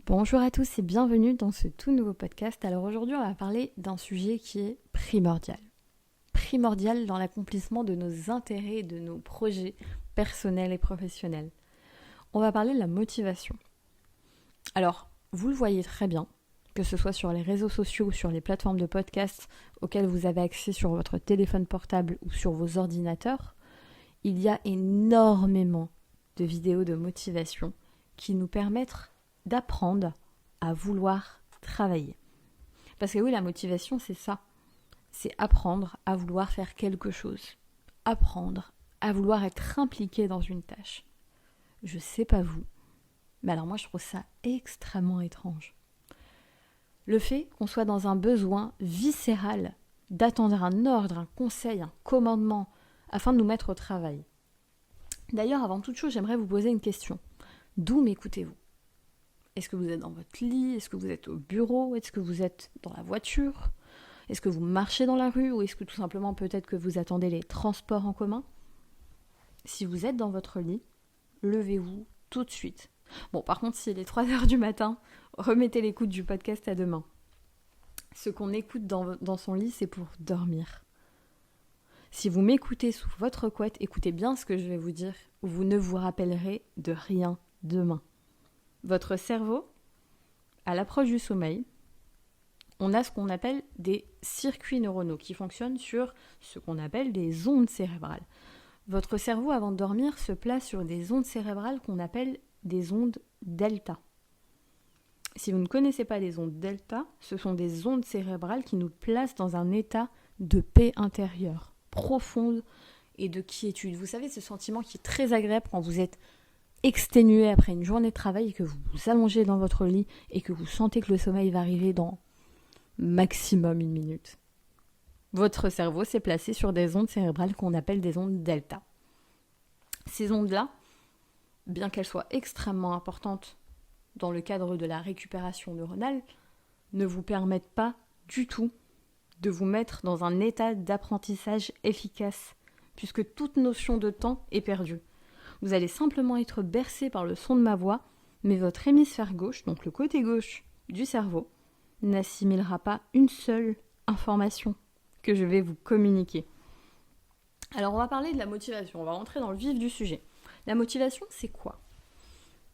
Bonjour à tous et bienvenue dans ce tout nouveau podcast. Alors aujourd'hui on va parler d'un sujet qui est primordial. Primordial dans l'accomplissement de nos intérêts et de nos projets personnels et professionnels. On va parler de la motivation. Alors vous le voyez très bien, que ce soit sur les réseaux sociaux ou sur les plateformes de podcast auxquelles vous avez accès sur votre téléphone portable ou sur vos ordinateurs, il y a énormément de vidéos de motivation qui nous permettent d'apprendre à vouloir travailler. Parce que oui, la motivation, c'est ça. C'est apprendre à vouloir faire quelque chose. Apprendre à vouloir être impliqué dans une tâche. Je sais pas vous, mais alors moi je trouve ça extrêmement étrange. Le fait qu'on soit dans un besoin viscéral d'attendre un ordre, un conseil, un commandement, afin de nous mettre au travail. D'ailleurs, avant toute chose, j'aimerais vous poser une question. D'où m'écoutez-vous ? Est-ce que vous êtes dans votre lit ? Est-ce que vous êtes au bureau ? Est-ce que vous êtes dans la voiture ? Est-ce que vous marchez dans la rue ? Ou est-ce que tout simplement peut-être que vous attendez les transports en commun ? Si vous êtes dans votre lit, levez-vous tout de suite. Bon, par contre, s'il est 3h du matin, remettez l'écoute du podcast à demain. Ce qu'on écoute dans son lit, c'est pour dormir. Si vous m'écoutez sous votre couette, écoutez bien ce que je vais vous dire, ou vous ne vous rappellerez de rien demain. Votre cerveau, à l'approche du sommeil, on a ce qu'on appelle des circuits neuronaux qui fonctionnent sur ce qu'on appelle des ondes cérébrales. Votre cerveau, avant de dormir, se place sur des ondes cérébrales qu'on appelle des ondes delta. Si vous ne connaissez pas les ondes delta, ce sont des ondes cérébrales qui nous placent dans un état de paix intérieure, profonde et de quiétude. Vous savez, ce sentiment qui est très agréable quand vous êtes exténué après une journée de travail et que vous vous allongez dans votre lit et que vous sentez que le sommeil va arriver dans maximum 1 minute. Votre cerveau s'est placé sur des ondes cérébrales qu'on appelle des ondes delta. Ces ondes-là, bien qu'elles soient extrêmement importantes dans le cadre de la récupération neuronale, ne vous permettent pas du tout de vous mettre dans un état d'apprentissage efficace, puisque toute notion de temps est perdue. Vous allez simplement être bercé par le son de ma voix, mais votre hémisphère gauche, donc le côté gauche du cerveau, n'assimilera pas une seule information que je vais vous communiquer. Alors on va parler de la motivation, on va rentrer dans le vif du sujet. La motivation, c'est quoi ?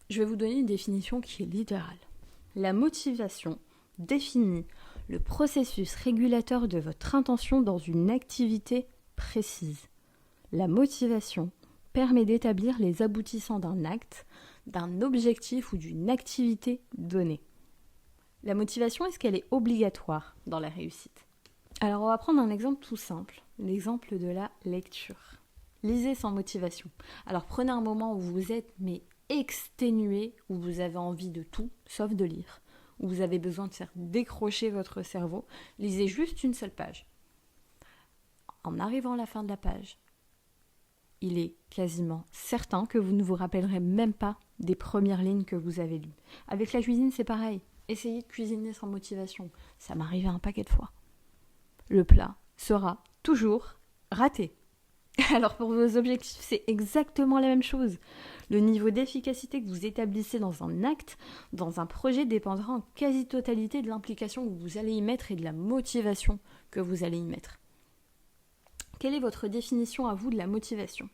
Je vais vous donner une définition qui est littérale. La motivation définit le processus régulateur de votre intention dans une activité précise. La motivation permet d'établir les aboutissants d'un acte, d'un objectif ou d'une activité donnée. La motivation, est-ce qu'elle est obligatoire dans la réussite ? Alors on va prendre un exemple tout simple, l'exemple de la lecture. Lisez sans motivation. Alors prenez un moment où vous êtes exténué, où vous avez envie de tout, sauf de lire, où vous avez besoin de faire décrocher votre cerveau. Lisez juste une seule page. En arrivant à la fin de la page, il est quasiment certain que vous ne vous rappellerez même pas des premières lignes que vous avez lues. Avec la cuisine, c'est pareil. Essayez de cuisiner sans motivation. Ça m'est arrivé un paquet de fois. Le plat sera toujours raté. Alors pour vos objectifs, c'est exactement la même chose. Le niveau d'efficacité que vous établissez dans un acte, dans un projet, dépendra en quasi-totalité de l'implication que vous allez y mettre et de la motivation que vous allez y mettre. Quelle est votre définition à vous de la motivation ?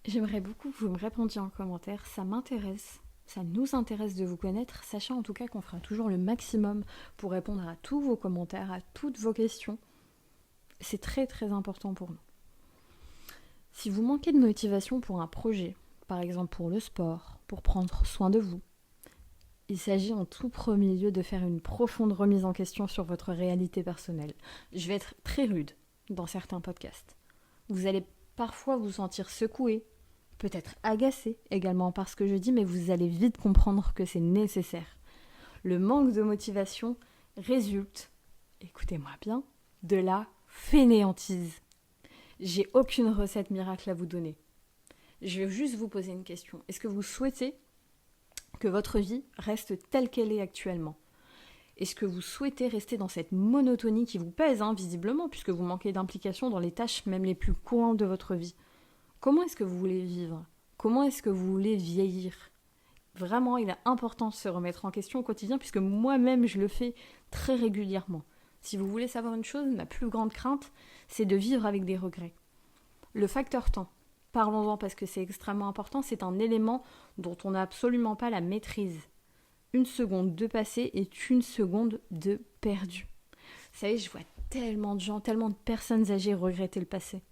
J'aimerais beaucoup que vous me répondiez en commentaire, ça m'intéresse, ça nous intéresse de vous connaître, sachant en tout cas qu'on fera toujours le maximum pour répondre à tous vos commentaires, à toutes vos questions. C'est très très important pour nous. Si vous manquez de motivation pour un projet, par exemple pour le sport, pour prendre soin de vous, il s'agit en tout premier lieu de faire une profonde remise en question sur votre réalité personnelle. Je vais être très rude dans certains podcasts. Vous allez parfois vous sentir secoué, peut-être agacé également par ce que je dis, mais vous allez vite comprendre que c'est nécessaire. Le manque de motivation résulte, écoutez-moi bien, de la fainéantise. J'ai aucune recette miracle à vous donner. Je vais juste vous poser une question. Est-ce que vous souhaitez que votre vie reste telle qu'elle est actuellement ? Est-ce que vous souhaitez rester dans cette monotonie qui vous pèse, visiblement, puisque vous manquez d'implication dans les tâches même les plus courantes de votre vie ? Comment est-ce que vous voulez vivre ? Comment est-ce que vous voulez vieillir ? Vraiment, il est important de se remettre en question au quotidien, puisque moi-même, je le fais très régulièrement. Si vous voulez savoir une chose, ma plus grande crainte, c'est de vivre avec des regrets. Le facteur temps, parlons-en parce que c'est extrêmement important, c'est un élément dont on n'a absolument pas la maîtrise. Une seconde de passé est une seconde de perdu. Vous savez, je vois tellement de gens, tellement de personnes âgées regretter le passé.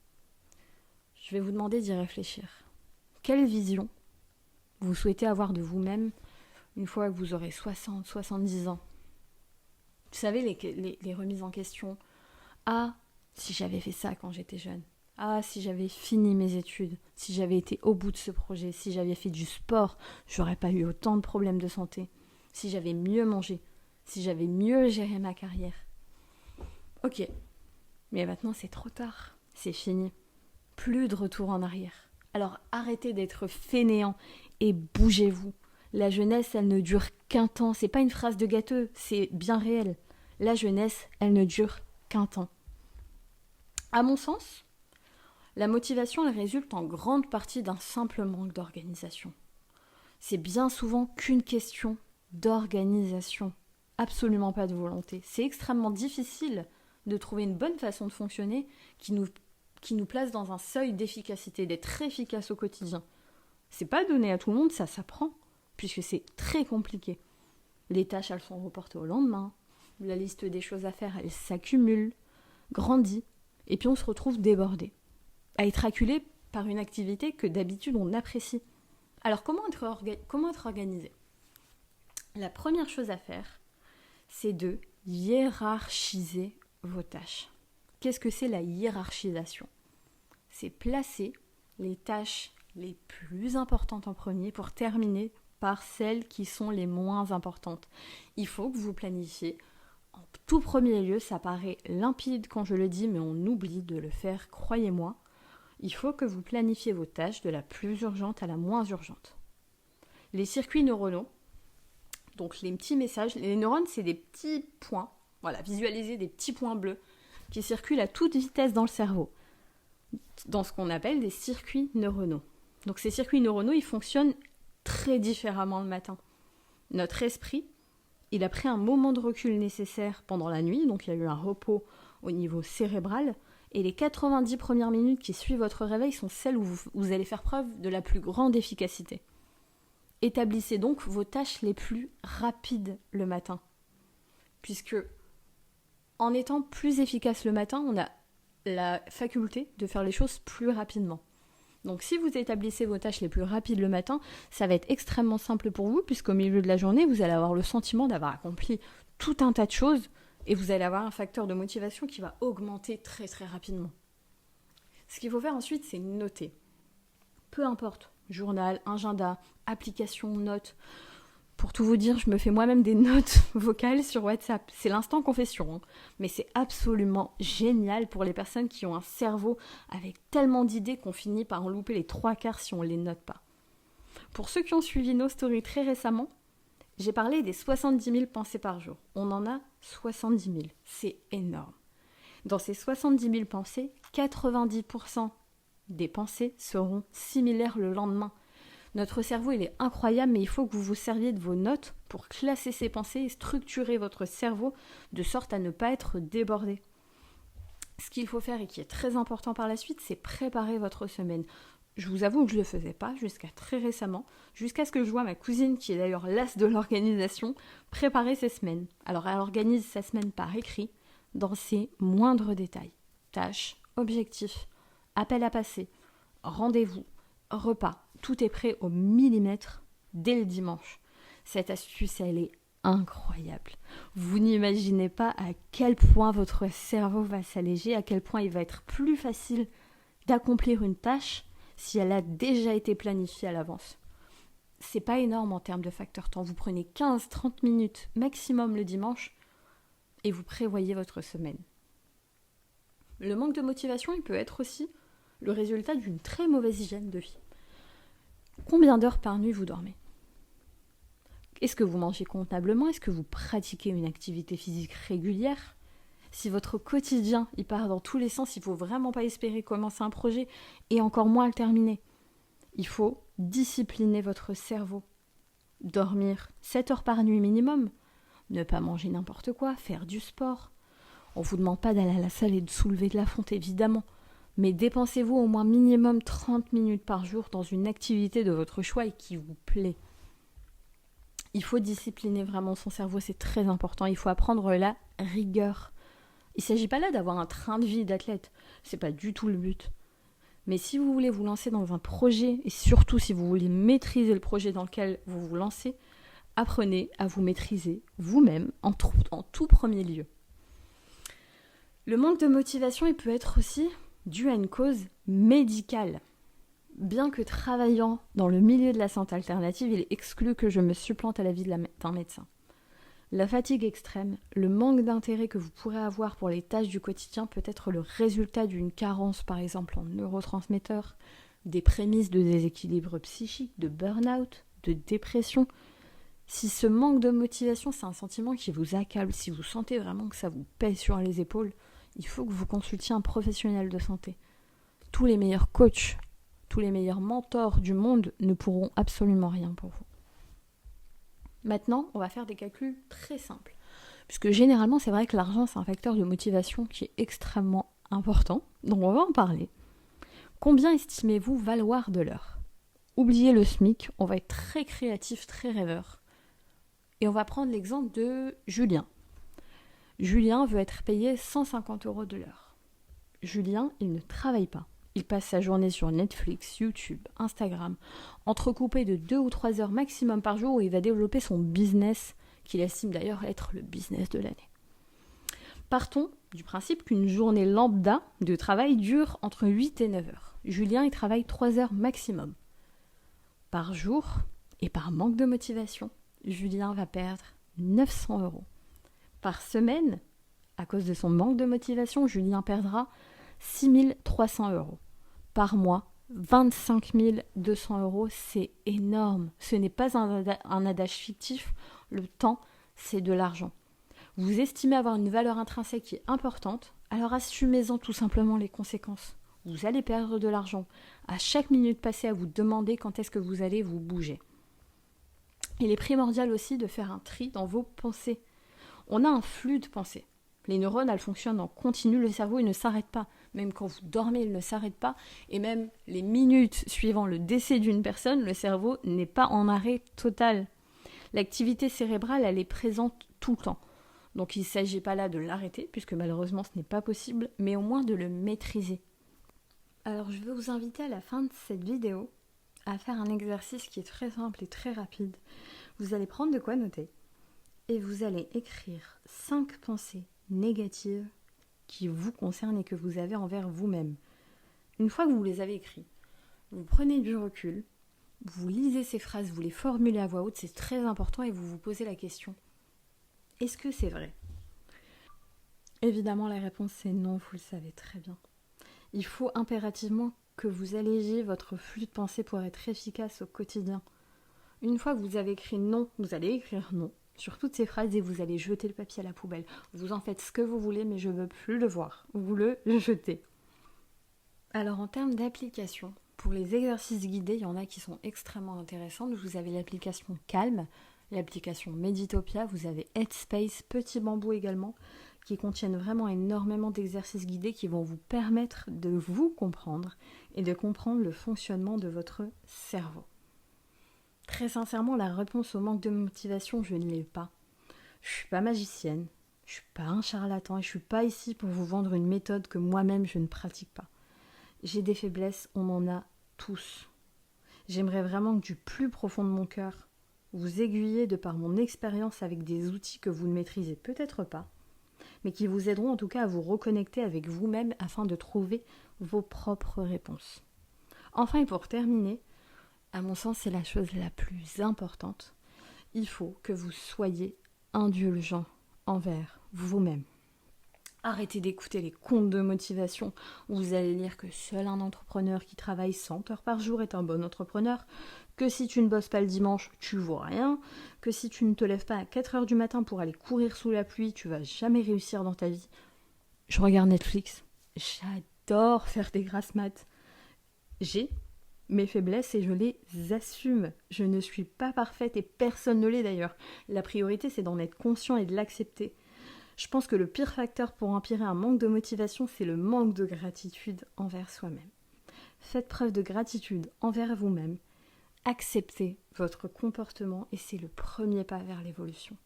Je vais vous demander d'y réfléchir. Quelle vision vous souhaitez avoir de vous-même une fois que vous aurez 60, 70 ans? Vous savez, les remises en question. Ah, si j'avais fait ça quand j'étais jeune. Ah, si j'avais fini mes études. Si j'avais été au bout de ce projet. Si j'avais fait du sport, j'aurais pas eu autant de problèmes de santé. Si j'avais mieux mangé. Si j'avais mieux géré ma carrière. Ok, mais maintenant c'est trop tard. C'est fini. Plus de retour en arrière. Alors arrêtez d'être fainéant et bougez-vous. La jeunesse, elle ne dure qu'un temps. C'est pas une phrase de gâteux, c'est bien réel. La jeunesse, elle ne dure qu'un temps. À mon sens, la motivation, elle résulte en grande partie d'un simple manque d'organisation. C'est bien souvent qu'une question d'organisation, absolument pas de volonté. C'est extrêmement difficile de trouver une bonne façon de fonctionner qui nous place dans un seuil d'efficacité, d'être efficace au quotidien. C'est pas donné à tout le monde, ça s'apprend, puisque c'est très compliqué. Les tâches, elles sont reportées au lendemain, la liste des choses à faire, elle s'accumule, grandit, et puis on se retrouve débordé, à être acculé par une activité que d'habitude on apprécie. Alors comment être organisé? La première chose à faire, c'est de hiérarchiser vos tâches. Qu'est-ce que c'est la hiérarchisation? C'est placer les tâches les plus importantes en premier pour terminer par celles qui sont les moins importantes. Il faut que vous planifiez. En tout premier lieu, ça paraît limpide quand je le dis, mais on oublie de le faire, croyez-moi. Il faut que vous planifiez vos tâches de la plus urgente à la moins urgente. Les circuits neuronaux, donc les petits messages, les neurones, c'est des petits points, voilà, visualisez des petits points bleus qui circulent à toute vitesse dans le cerveau, dans ce qu'on appelle des circuits neuronaux. Donc ces circuits neuronaux, ils fonctionnent très différemment le matin. Notre esprit, il a pris un moment de recul nécessaire pendant la nuit, donc il y a eu un repos au niveau cérébral, et les 90 premières minutes qui suivent votre réveil sont celles où vous allez faire preuve de la plus grande efficacité. Établissez donc vos tâches les plus rapides le matin, puisque en étant plus efficace le matin, on a la faculté de faire les choses plus rapidement. Donc si vous établissez vos tâches les plus rapides le matin, ça va être extrêmement simple pour vous, puisqu'au milieu de la journée, vous allez avoir le sentiment d'avoir accompli tout un tas de choses, et vous allez avoir un facteur de motivation qui va augmenter très très rapidement. Ce qu'il faut faire ensuite, c'est noter. Peu importe, journal, agenda, application, notes. Pour tout vous dire, je me fais moi-même des notes vocales sur WhatsApp. C'est l'instant confession, hein. Mais c'est absolument génial pour les personnes qui ont un cerveau avec tellement d'idées qu'on finit par en louper les 3/4 si on ne les note pas. Pour ceux qui ont suivi nos stories très récemment, j'ai parlé des 70 000 pensées par jour. On en a 70 000. C'est énorme. Dans ces 70 000 pensées, 90% des pensées seront similaires le lendemain. Notre cerveau, il est incroyable, mais il faut que vous vous serviez de vos notes pour classer ces pensées et structurer votre cerveau de sorte à ne pas être débordé. Ce qu'il faut faire et qui est très important par la suite, c'est préparer votre semaine. Je vous avoue que je ne le faisais pas jusqu'à très récemment, jusqu'à ce que je vois ma cousine, qui est d'ailleurs l'as de l'organisation, préparer ses semaines. Alors elle organise sa semaine par écrit, dans ses moindres détails. Tâches, objectifs, appels à passer, rendez-vous, repas. Tout est prêt au millimètre dès le dimanche. Cette astuce, elle est incroyable. Vous n'imaginez pas à quel point votre cerveau va s'alléger, à quel point il va être plus facile d'accomplir une tâche si elle a déjà été planifiée à l'avance. C'est pas énorme en termes de facteur temps. Vous prenez 15-30 minutes maximum le dimanche et vous prévoyez votre semaine. Le manque de motivation, il peut être aussi le résultat d'une très mauvaise hygiène de vie. Combien d'heures par nuit vous dormez? Est-ce que vous mangez convenablement? Est-ce que vous pratiquez une activité physique régulière? Si votre quotidien il part dans tous les sens, il ne faut vraiment pas espérer commencer un projet et encore moins le terminer. Il faut discipliner votre cerveau. dormir 7 heures par nuit minimum, ne pas manger n'importe quoi, faire du sport. On ne vous demande pas d'aller à la salle et de soulever de la fonte, évidemment. Mais dépensez-vous au moins minimum 30 minutes par jour dans une activité de votre choix et qui vous plaît. Il faut discipliner vraiment son cerveau, c'est très important. Il faut apprendre la rigueur. Il ne s'agit pas là d'avoir un train de vie d'athlète. C'est pas du tout le but. Mais si vous voulez vous lancer dans un projet, et surtout si vous voulez maîtriser le projet dans lequel vous vous lancez, apprenez à vous maîtriser vous-même en tout premier lieu. Le manque de motivation, il peut être aussi dû à une cause médicale. Bien que travaillant dans le milieu de la santé alternative, il est exclu que je me supplante à la vie d'un médecin. La fatigue extrême, le manque d'intérêt que vous pourrez avoir pour les tâches du quotidien peut être le résultat d'une carence, par exemple en neurotransmetteurs, des prémices de déséquilibre psychique, de burn-out, de dépression. Si ce manque de motivation, c'est un sentiment qui vous accable, si vous sentez vraiment que ça vous pèse sur les épaules, il faut que vous consultiez un professionnel de santé. Tous les meilleurs coachs, tous les meilleurs mentors du monde ne pourront absolument rien pour vous. Maintenant, on va faire des calculs très simples. Puisque généralement, c'est vrai que l'argent, c'est un facteur de motivation qui est extrêmement important. Donc on va en parler. Combien estimez-vous valoir de l'heure ? Oubliez le SMIC, on va être très créatif, très rêveur. Et on va prendre l'exemple de Julien. Julien veut être payé 150 € de l'heure. Julien, il ne travaille pas. Il passe sa journée sur Netflix, YouTube, Instagram, entrecoupé de 2 ou 3 heures maximum par jour où il va développer son business, qu'il estime d'ailleurs être le business de l'année. Partons du principe qu'une journée lambda de travail dure entre 8 et 9 heures. Julien, il travaille 3 heures maximum. Par jour, et par manque de motivation, Julien va perdre 900 €. Par semaine, à cause de son manque de motivation, Julien perdra 6 300 €. Par mois, 25 200 €, c'est énorme. Ce n'est pas un adage fictif, le temps, c'est de l'argent. Vous estimez avoir une valeur intrinsèque qui est importante, alors assumez-en tout simplement les conséquences. Vous allez perdre de l'argent. À chaque minute passée à vous demander quand est-ce que vous allez vous bouger. Il est primordial aussi de faire un tri dans vos pensées. On a un flux de pensées. Les neurones, elles fonctionnent en continu, le cerveau, il ne s'arrête pas. Même quand vous dormez, il ne s'arrête pas. Et même les minutes suivant le décès d'une personne, le cerveau n'est pas en arrêt total. L'activité cérébrale, elle est présente tout le temps. Donc il ne s'agit pas là de l'arrêter, puisque malheureusement ce n'est pas possible, mais au moins de le maîtriser. Alors je vais vous inviter à la fin de cette vidéo à faire un exercice qui est très simple et très rapide. Vous allez prendre de quoi noter et vous allez écrire 5 pensées négatives qui vous concernent et que vous avez envers vous-même. Une fois que vous les avez écrites, vous prenez du recul, vous lisez ces phrases, vous les formulez à voix haute, c'est très important et vous vous posez la question. Est-ce que c'est vrai ? Évidemment, la réponse c'est non, vous le savez très bien. Il faut impérativement que vous allégiez votre flux de pensée pour être efficace au quotidien. Une fois que vous avez écrit non, vous allez écrire non sur toutes ces phrases et vous allez jeter le papier à la poubelle. Vous en faites ce que vous voulez, mais je ne veux plus le voir. Vous le jetez. Alors en termes d'application, pour les exercices guidés, il y en a qui sont extrêmement intéressantes. Vous avez l'application Calm, l'application Meditopia, vous avez Headspace, Petit Bambou également, qui contiennent vraiment énormément d'exercices guidés qui vont vous permettre de vous comprendre et de comprendre le fonctionnement de votre cerveau. Très sincèrement, la réponse au manque de motivation, je ne l'ai pas. Je ne suis pas magicienne, je ne suis pas un charlatan et je ne suis pas ici pour vous vendre une méthode que moi-même je ne pratique pas. J'ai des faiblesses, on en a tous. J'aimerais vraiment que du plus profond de mon cœur, vous aiguiller de par mon expérience avec des outils que vous ne maîtrisez peut-être pas, mais qui vous aideront en tout cas à vous reconnecter avec vous-même afin de trouver vos propres réponses. Enfin et pour terminer, à mon sens c'est la chose la plus importante, il faut que vous soyez indulgent envers vous-même. Arrêtez d'écouter les contes de motivation où vous allez lire que seul un entrepreneur qui travaille 100 heures par jour est un bon entrepreneur, que si tu ne bosses pas le dimanche, tu vaux rien, que si tu ne te lèves pas à 4 heures du matin pour aller courir sous la pluie, tu vas jamais réussir dans ta vie. Je regarde Netflix, j'adore faire des grasses mat. J'ai mes faiblesses et je les assume. Je ne suis pas parfaite et personne ne l'est d'ailleurs. La priorité, c'est d'en être conscient et de l'accepter. Je pense que le pire facteur pour empirer un manque de motivation, c'est le manque de gratitude envers soi-même. Faites preuve de gratitude envers vous-même. Acceptez votre comportement et c'est le premier pas vers l'évolution.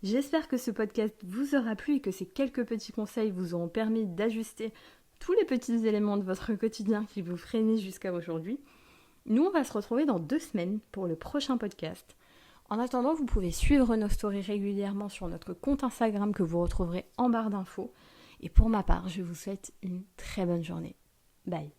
J'espère que ce podcast vous aura plu et que ces quelques petits conseils vous auront permis d'ajuster tous les petits éléments de votre quotidien qui vous freinaient jusqu'à aujourd'hui. Nous, on va se retrouver dans 2 semaines pour le prochain podcast. En attendant, vous pouvez suivre nos stories régulièrement sur notre compte Instagram que vous retrouverez en barre d'infos. Et pour ma part, je vous souhaite une très bonne journée. Bye.